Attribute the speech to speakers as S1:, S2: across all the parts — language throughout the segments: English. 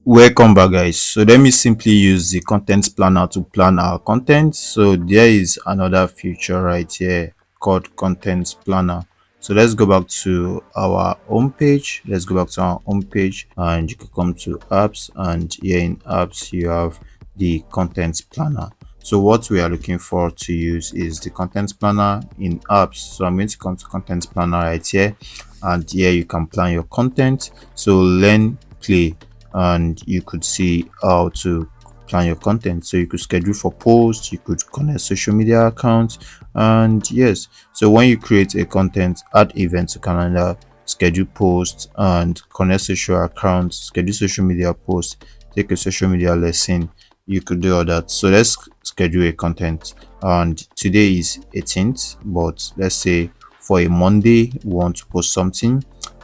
S1: Welcome back, guys. So let me simply use the content planner to plan our content. So there is another feature right here called content planner. So let's go back to our home page. Let's go back to our home page, and you can come to apps, and here in apps you have the content planner. So what we are looking for to use is the content planner in apps. So I'm going to come to content planner right here, and here you can plan your content. So learn, play, and you could see how to plan your content. So you could schedule for posts, you could connect social media accounts, and yes, so when you create a content, add events to calendar, schedule posts, and connect social accounts, schedule social media posts, take a social media lesson, you could do all that. So let's schedule a content, and today is 18th, but let's say for a Monday we want to post something,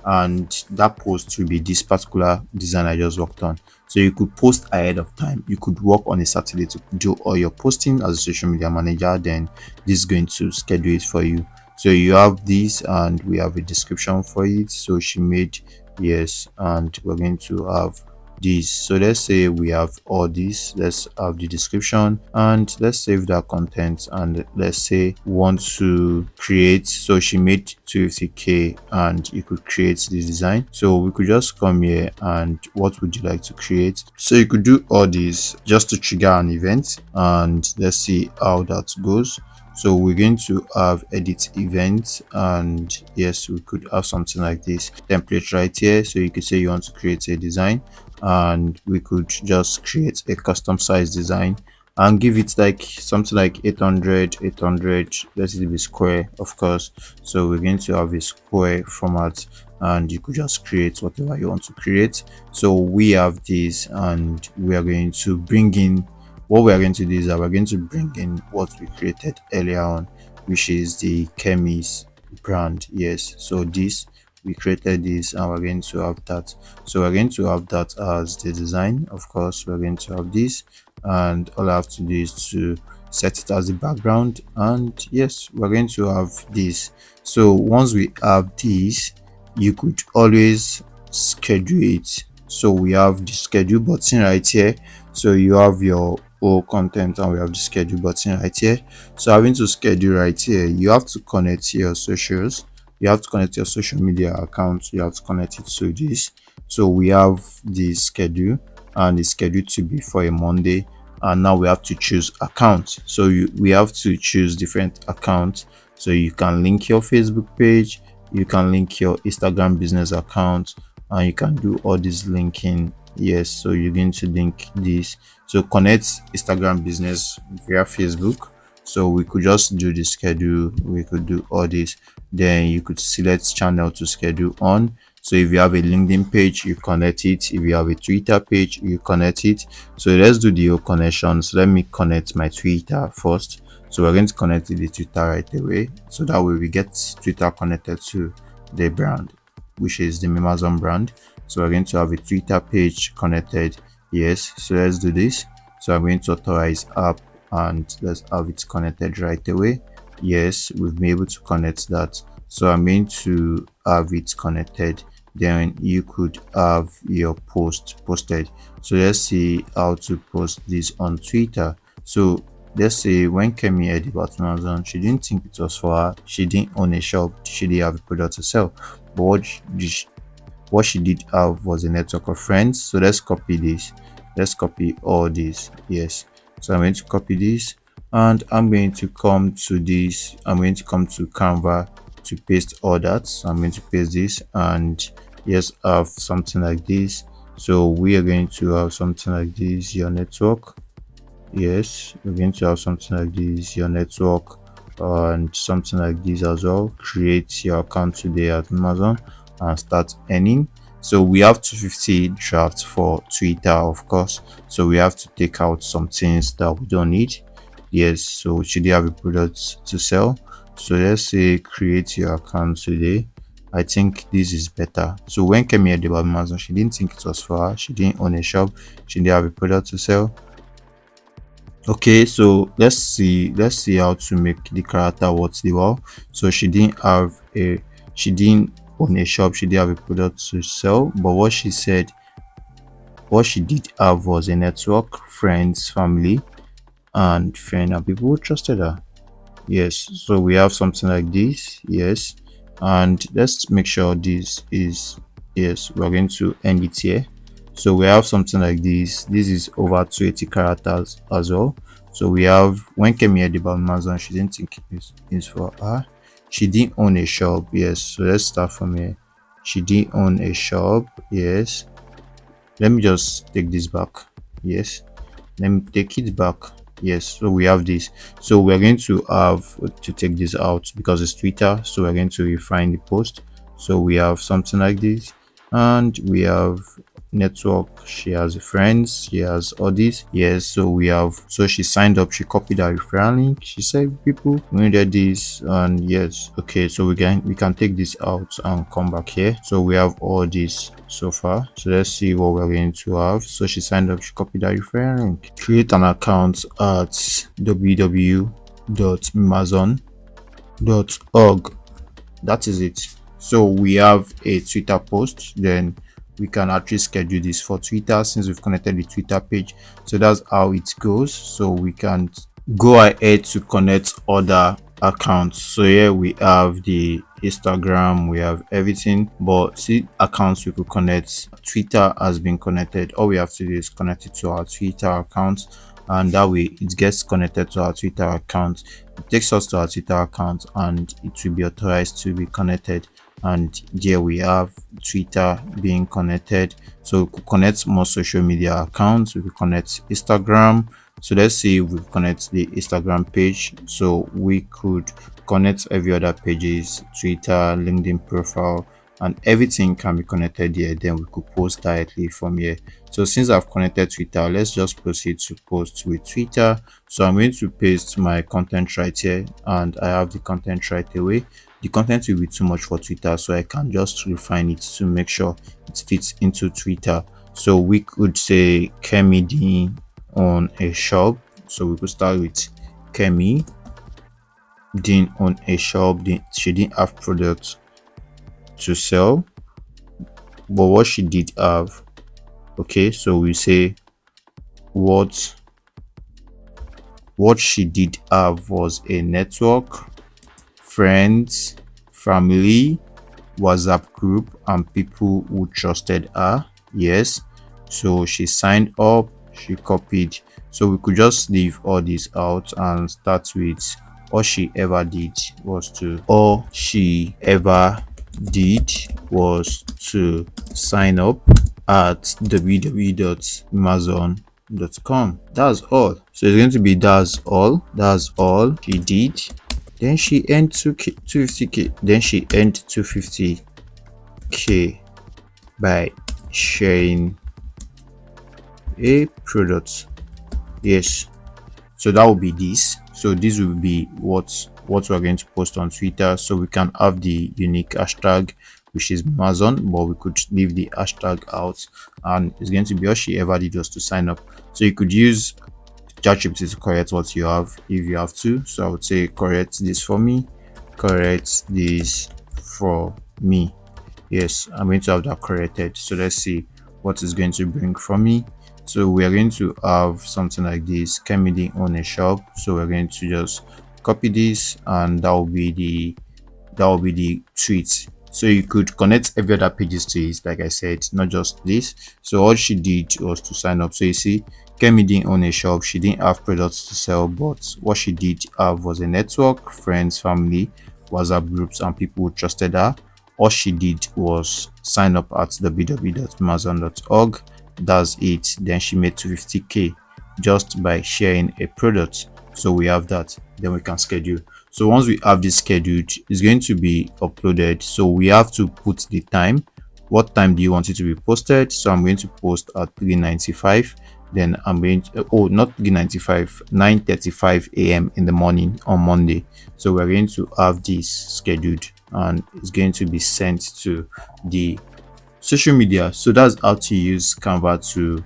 S1: and that post will be this particular design I just worked on. So you could post ahead of time. You could work on a Saturday to do all your posting as a social media manager. Then this is going to schedule it for you. So you have this, and we have a description for it. So she made, yes, and we're going to have this. So let's say we have all this. Let's have the description, and let's save that content, and let's say we want to create. So she made 250k, and you could create the design. So we could just come here, and what would you like to create? So you could do all this just to trigger an event, and let's see how that goes. So we're going to have edit events, and yes, we could have something like this template right here. So you could say you want to create a design, and we could just create a custom size design and give it like something like 800. Let it be square, of course. So we're going to have a square format, and you could just create whatever you want to create. So we have this, and we are going to bring in, what we are going to do is that we're going to bring in what we created earlier on, which is the chemis brand. Yes, so this, we created this, and we're going to have that. So we're going to have that as the design. Of course, we're going to have this, and all I have to do is to set it as the background, and yes, we're going to have this. So once we have this, you could always schedule it. So we have the schedule button right here. So you have your whole content, and we have the schedule button right here. So having to schedule right here, you have to connect your socials, you have to connect your social media accounts, you have to connect it to this. So we have the schedule, and the schedule to be for a Monday, and now we have to choose account. So we have to choose different accounts. So you can link your Facebook page, you can link your Instagram business account, and you can do all this linking. Yes, so you're going to link this. So connect Instagram business via Facebook. So we could just do the schedule, we could do all this. Then you could select channel to schedule on. So if you have a LinkedIn page, you connect it. If you have a Twitter page, you connect it. So let's do the whole connections. Let me connect my Twitter first. So we're going to connect the Twitter right away, so that way we get Twitter connected to the brand, which is the Amazon brand. So we're going to have a Twitter page connected. Yes, so let's do this. So I'm going to authorize app, and let's have it connected right away. Yes, we've been able to connect that. So I'm going to have it connected. Then you could have your post posted. So let's see how to post this on Twitter. So let's say when Kemi heard about Amazon, she didn't think it was for her. She didn't own a shop, she didn't have a product to sell. But what she did have was a network of friends. So let's copy this. Let's copy all this. Yes. So I'm going to copy this, and I'm going to come to this. I'm going to come to Canva to paste all that. So I'm going to paste this, and yes, have something like this. So we are going to have something like this, your network. Yes, we're going to have something like this, your network, and something like this as well. Create your account today at Amazon and start earning. So we have 250 drafts for Twitter, of course. So we have to take out some things that we don't need. Yes, so should you have a product to sell? So let's say create your account today. I think this is better. So when Kemi heard about Amazon, she didn't think it was for her. She didn't own a shop. She didn't have a product to sell. Okay, so let's see how to make the character worth the while. So she didn't own a shop, she didn't have a product to sell, but what she said, what she did have was a network, friends, family, and friend and people who trusted her. Yes, so we have something like this. Yes, and let's make sure this is, yes, we're going to end it here. So we have something like this is over 280 characters as well. So we have, when Kemi heard about Amazon, she didn't think it's for her. She didn't own a shop. Yes, so let's start from here. She didn't own a shop. Yes, let me just take this back. Yes, let me take it back. Yes, so we have this. So we're going to have to take this out because it's Twitter, so we're going to refine the post. So we have something like this, and we have network. She has friends, she has all this. Yes, so we have, so she signed up, she copied our referral link, she said people we needed this, and yes, okay, so we can take this out and come back here. So we have all this so far. So let's see what we're going to have. So she signed up, she copied that referral link, create an account at www.amazon.org. That is it. So we have a Twitter post, then we can actually schedule this for Twitter since we've connected the Twitter page. So that's how it goes. So we can go ahead to connect other accounts. So here we have the Instagram, we have everything, but see, accounts we could connect. Twitter has been connected. All we have to do is connect it to our Twitter account, and that way it gets connected to our Twitter account. It takes us to our Twitter account and it will be authorized to be connected. And there we have Twitter being connected. So we could connect more social media accounts. We could connect Instagram. So let's see if we connect the Instagram page. So we could connect every other pages, Twitter, LinkedIn profile, and everything can be connected here. Then we could post directly from here. So since I've connected Twitter, let's just proceed to post with Twitter. So I'm going to paste my content right here, and I have the content right away. The content will be too much for Twitter, so I can just refine it to make sure it fits into Twitter. So we could say Kemi Dean on a shop. So we could start with Kemi Dean on a shop. She didn't have products to sell, but what she did have, okay, so we say what she did have was a network, friends, family, WhatsApp group, and people who trusted her. Yes, so she signed up, she copied. So we could just leave all this out and start with all she ever did was to sign up at www.amazon.com. That's all. So it's going to be that's all she did. Then she earned 250k. Then she earned 250k by sharing a product. Yes, so that will be this. So this will be what we're going to post on Twitter. So we can have the unique hashtag, which is Amazon, but we could leave the hashtag out, and it's going to be all she ever did was to sign up. So you could use ChatGPT to correct what you have if you have to. So I would say correct this for me, correct this for me. Yes, I'm going to have that corrected. So let's see what is going to bring for me. So we are going to have something like this, Kemidi on a shop. So we're going to just copy this, and that will be the tweet. So you could connect every other pages to it, like I said, not just this. So all she did was to sign up. So you see, Kemi didn't own a shop, she didn't have products to sell, but what she did have was a network, friends, family, WhatsApp groups, and people who trusted her. All she did was sign up at www.amazon.org. That's it. Then she made 250k just by sharing a product. So we have that. Then we can schedule. So once we have this scheduled, it's going to be uploaded. So we have to put the time. What time do you want it to be posted? So I'm going to post at 3:95. Then I'm going to, not 3:95, 9:35 a.m. in the morning on Monday. So we're going to have this scheduled, and it's going to be sent to the social media. So that's how to use Canva to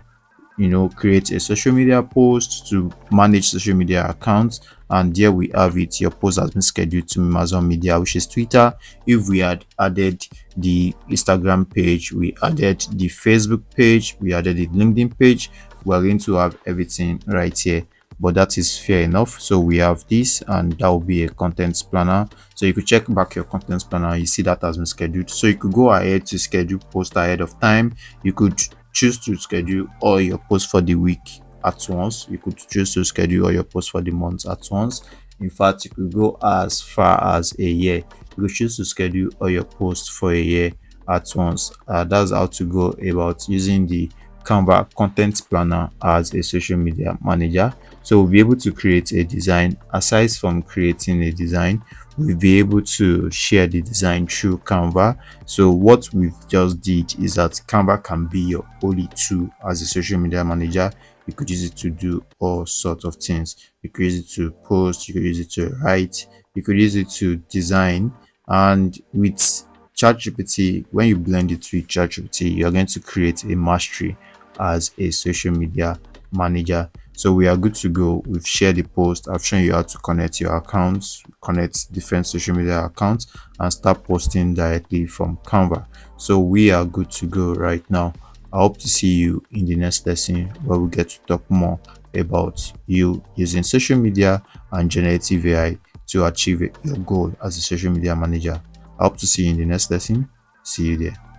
S1: create a social media post, to manage social media accounts, and there we have it. Your post has been scheduled to Amazon Media, which is Twitter. If we had added the Instagram page, we added the Facebook page, we added the LinkedIn page, we're going to have everything right here. But that is fair enough. So we have this, and that will be a content planner. So you could check back your content planner, you see that has been scheduled. So you could go ahead to schedule post ahead of time. You could choose to schedule all your posts for the week at once. You could choose to schedule all your posts for the month at once. In fact, you could go as far as a year. You could choose to schedule all your posts for a year at once. That's how to go about using the Canva content planner as a social media manager. So we'll be able to create a design. Aside from creating a design, we'll be able to share the design through Canva. So what we've just did is that Canva can be your only tool as a social media manager. You could use it to do all sorts of things. You could use it to post, you could use it to write, you could use it to design. And with ChatGPT, when you blend it with ChatGPT, you're going to create a mastery as a social media manager. So we are good to go. We've shared the post. I've shown you how to connect your accounts, connect different social media accounts, and start posting directly from Canva. So we are good to go right now. I hope to see you in the next lesson, where we get to talk more about you using social media and generative AI to achieve your goal as a social media manager. I hope to see you in the next lesson. See you there.